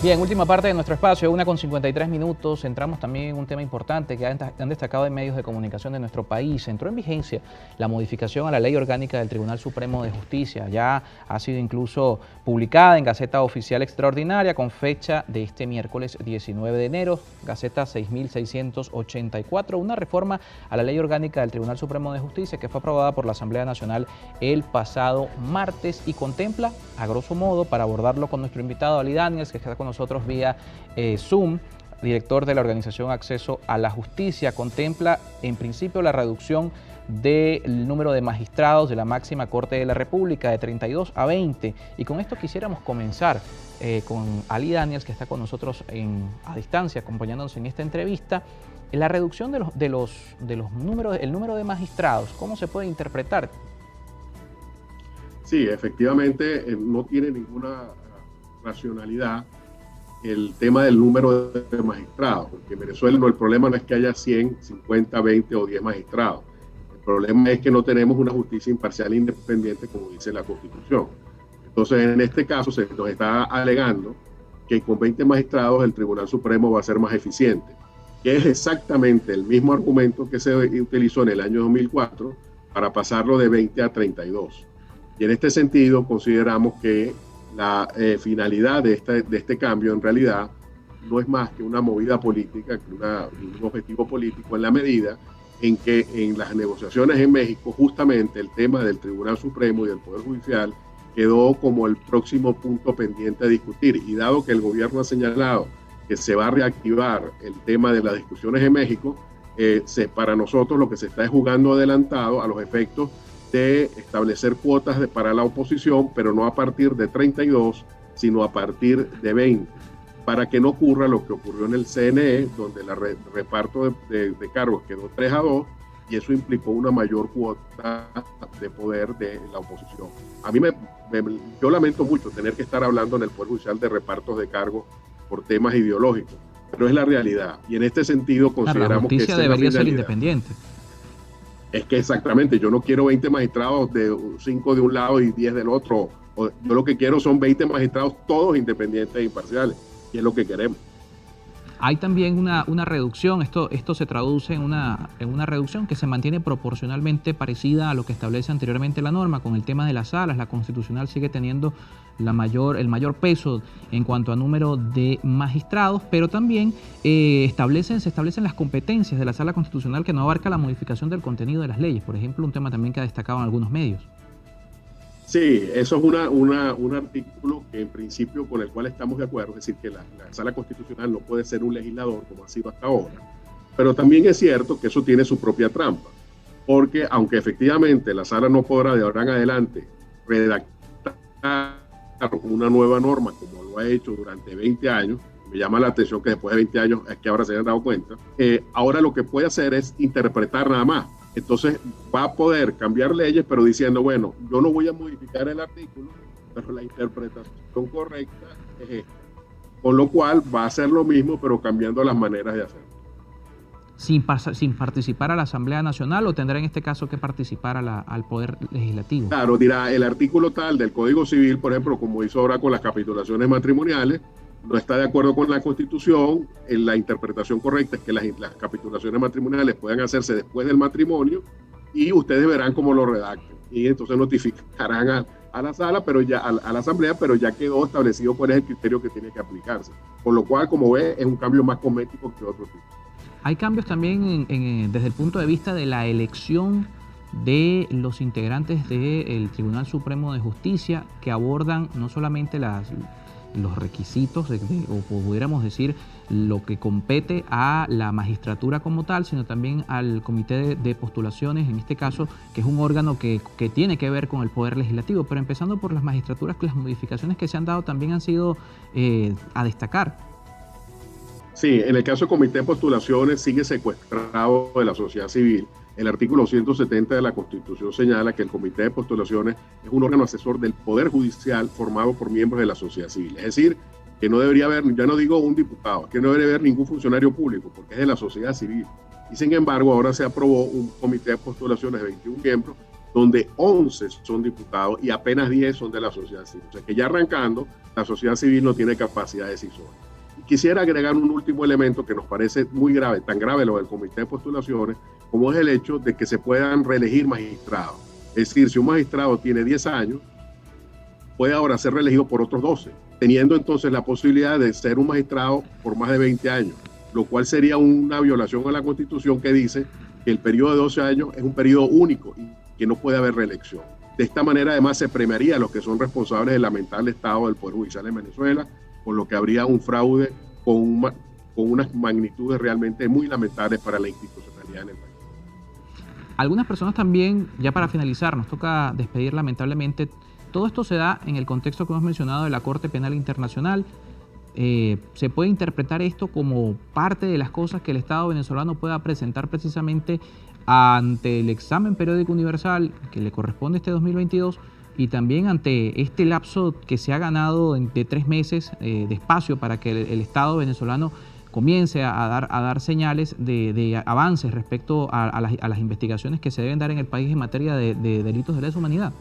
Bien, última parte de nuestro espacio, 1:53. Entramos también en un tema importante que han destacado en medios de comunicación de nuestro país. Entró en vigencia la modificación a la Ley Orgánica del Tribunal Supremo de Justicia. Ya ha sido incluso publicada en Gaceta Oficial Extraordinaria con fecha de este miércoles 19 de enero, Gaceta 6684, una reforma a la Ley Orgánica del Tribunal Supremo de Justicia que fue aprobada por la Asamblea Nacional el pasado martes y contempla, a grosso modo, para abordarlo con nuestro invitado Ali Daniels, que está con nosotros vía Zoom, director de la organización Acceso a la Justicia, contempla en principio la reducción del número de magistrados de la máxima Corte de la República de 32 a 20. Y con esto quisiéramos comenzar con Ali Daniels, que está con nosotros a distancia, acompañándonos en esta entrevista. La reducción de los números, el número de magistrados, ¿cómo se puede interpretar? Sí, efectivamente no tiene ninguna racionalidad el tema del número de magistrados, porque en Venezuela el problema no es que haya 100, 50, 20 o 10 magistrados. El problema es que no tenemos una justicia imparcial e independiente como dice la Constitución. Entonces, en este caso se nos está alegando que con 20 magistrados el Tribunal Supremo va a ser más eficiente, que es exactamente el mismo argumento que se utilizó en el año 2004 para pasarlo de 20 a 32. Y en este sentido consideramos que la finalidad de este cambio en realidad no es más que una movida política, que un objetivo político, en la medida en que en las negociaciones en México justamente el tema del Tribunal Supremo y del Poder Judicial quedó como el próximo punto pendiente a discutir. Y dado que el gobierno ha señalado que se va a reactivar el tema de las discusiones en México, para nosotros lo que se está es jugando adelantado a los efectos de establecer cuotas para la oposición, pero no a partir de 32, sino a partir de 20, para que no ocurra lo que ocurrió en el CNE, donde el reparto de cargos quedó 3 a 2, y eso implicó una mayor cuota de poder de la oposición. A mí yo lamento mucho tener que estar hablando en el Poder Judicial de repartos de cargos por temas ideológicos, pero es la realidad, y en este sentido consideramos que la justicia debería ser independiente. Es que exactamente, yo no quiero 20 magistrados de 5 de un lado y 10 del otro. Yo lo que quiero son 20 magistrados todos independientes e imparciales, y es lo que queremos. Hay también una reducción, esto se traduce en una reducción que se mantiene proporcionalmente parecida a lo que establece anteriormente la norma con el tema de las salas. La Constitucional sigue teniendo el mayor peso en cuanto a número de magistrados, pero también se establecen las competencias de la Sala Constitucional que no abarca la modificación del contenido de las leyes. Por ejemplo, un tema también que ha destacado en algunos medios. Sí, eso es un artículo que en principio con el cual estamos de acuerdo, es decir, que la Sala Constitucional no puede ser un legislador como ha sido hasta ahora, pero también es cierto que eso tiene su propia trampa, porque aunque efectivamente la Sala no podrá de ahora en adelante redactar una nueva norma como lo ha hecho durante 20 años, me llama la atención que después de 20 años es que ahora se hayan dado cuenta, ahora lo que puede hacer es interpretar nada más. Entonces va a poder cambiar leyes, pero diciendo, bueno, yo no voy a modificar el artículo, pero la interpretación correcta es esta. Con lo cual va a hacer lo mismo, pero cambiando las maneras de hacerlo. Sin participar a la Asamblea Nacional, ¿o tendrá en este caso que participar al Poder Legislativo? Claro, dirá, el artículo tal del Código Civil, por ejemplo, como hizo ahora con las capitulaciones matrimoniales, no está de acuerdo con la Constitución. En la interpretación correcta es que las capitulaciones matrimoniales puedan hacerse después del matrimonio, y ustedes verán cómo lo redacten. Y entonces notificarán a la sala, pero ya a la asamblea, pero ya quedó establecido cuál es el criterio que tiene que aplicarse. Con lo cual, como ve, es un cambio más cosmético que otro tipo. Hay cambios también desde el punto de vista de la elección de los integrantes del Tribunal Supremo de Justicia, que abordan no solamente los requisitos, o pudiéramos decir lo que compete a la magistratura como tal, sino también al comité de postulaciones, en este caso, que es un órgano que tiene que ver con el Poder Legislativo. Pero empezando por las magistraturas, que las modificaciones que se han dado también han sido a destacar. Sí, en el caso del comité de postulaciones sigue secuestrado de la sociedad civil. El artículo 170 de la Constitución señala que el comité de postulaciones es un órgano asesor del Poder Judicial formado por miembros de la sociedad civil. Es decir, que no debería haber, ya no digo un diputado, que no debería haber ningún funcionario público, porque es de la sociedad civil. Y sin embargo, ahora se aprobó un comité de postulaciones de 21 miembros donde 11 son diputados y apenas 10 son de la sociedad civil. O sea que ya arrancando, la sociedad civil no tiene capacidad decisora. Y quisiera agregar un último elemento que nos parece muy grave, tan grave lo del Comité de Postulaciones, como es el hecho de que se puedan reelegir magistrados. Es decir, si un magistrado tiene 10 años, puede ahora ser reelegido por otros 12, teniendo entonces la posibilidad de ser un magistrado por más de 20 años, lo cual sería una violación a la Constitución que dice que el periodo de 12 años es un periodo único y que no puede haber reelección. De esta manera, además, se premiaría a los que son responsables del lamentable estado del Poder Judicial en Venezuela, por lo que habría un fraude con unas magnitudes realmente muy lamentables para la institucionalidad en el país. Algunas personas también, ya para finalizar, nos toca despedir lamentablemente. Todo esto se da en el contexto que hemos mencionado de la Corte Penal Internacional. Se puede interpretar esto como parte de las cosas que el Estado venezolano pueda presentar precisamente ante el examen periódico universal que le corresponde este 2022 y también ante este lapso que se ha ganado de 3 meses de espacio para que el Estado venezolano comience a dar señales de avances respecto a las investigaciones que se deben dar en el país en materia de delitos de lesa humanidad.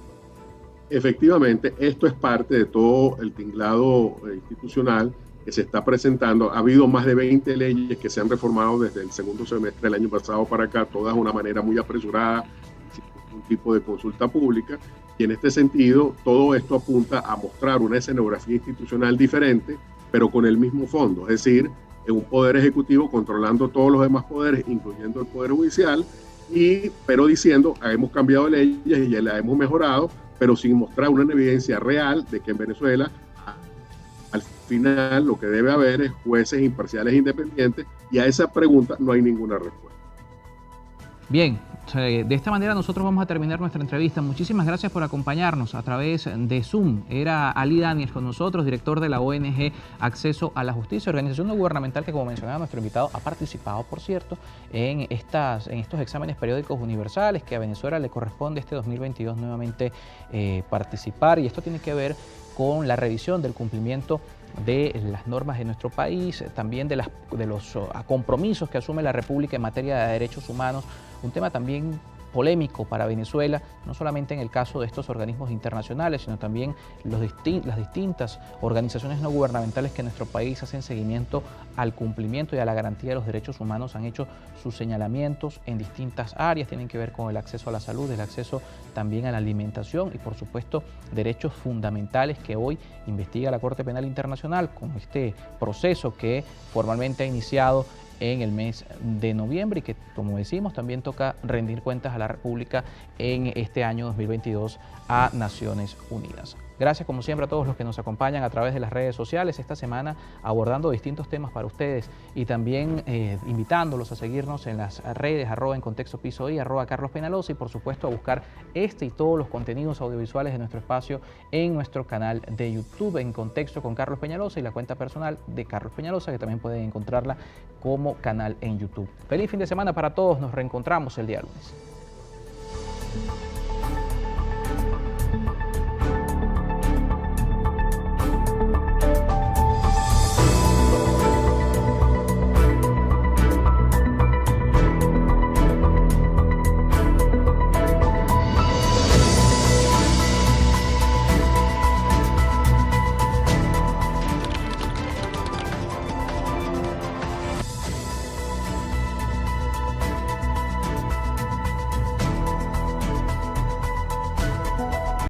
Efectivamente, esto es parte de todo el tinglado institucional que se está presentando. Ha habido más de 20 leyes que se han reformado desde el segundo semestre del año pasado para acá, todas de una manera muy apresurada, sin ningún tipo de consulta pública. Y en este sentido, todo esto apunta a mostrar una escenografía institucional diferente, pero con el mismo fondo, es decir, un poder ejecutivo controlando todos los demás poderes, incluyendo el poder judicial, pero diciendo, hemos cambiado leyes y ya las hemos mejorado, pero sin mostrar una evidencia real de que en Venezuela al final lo que debe haber es jueces imparciales e independientes, y a esa pregunta no hay ninguna respuesta. Bien, de esta manera nosotros vamos a terminar nuestra entrevista. Muchísimas gracias por acompañarnos a través de Zoom. Era Ali Daniels con nosotros, director de la ONG Acceso a la Justicia, organización no gubernamental que, como mencionaba nuestro invitado, ha participado, por cierto, en estos exámenes periódicos universales que a Venezuela le corresponde este 2022 nuevamente participar, y esto tiene que ver con la revisión del cumplimiento de las normas de nuestro país, también de los compromisos que asume la República en materia de derechos humanos, un tema también polémico para Venezuela, no solamente en el caso de estos organismos internacionales, sino también las distintas organizaciones no gubernamentales que en nuestro país hacen seguimiento al cumplimiento y a la garantía de los derechos humanos, han hecho sus señalamientos en distintas áreas, tienen que ver con el acceso a la salud, el acceso también a la alimentación y, por supuesto, derechos fundamentales que hoy investiga la Corte Penal Internacional con este proceso que formalmente ha iniciado en el mes de noviembre y que, como decimos, también toca rendir cuentas a la República en este año 2022 a Naciones Unidas. Gracias, como siempre, a todos los que nos acompañan a través de las redes sociales esta semana, abordando distintos temas para ustedes y también invitándolos a seguirnos en las redes @encontextopisoy, @carlospenaloza, y por supuesto a buscar este y todos los contenidos audiovisuales de nuestro espacio en nuestro canal de YouTube, En Contexto con Carlos Peñalosa, y la cuenta personal de Carlos Peñalosa, que también pueden encontrarla como canal en YouTube. Feliz fin de semana para todos, nos reencontramos el día lunes.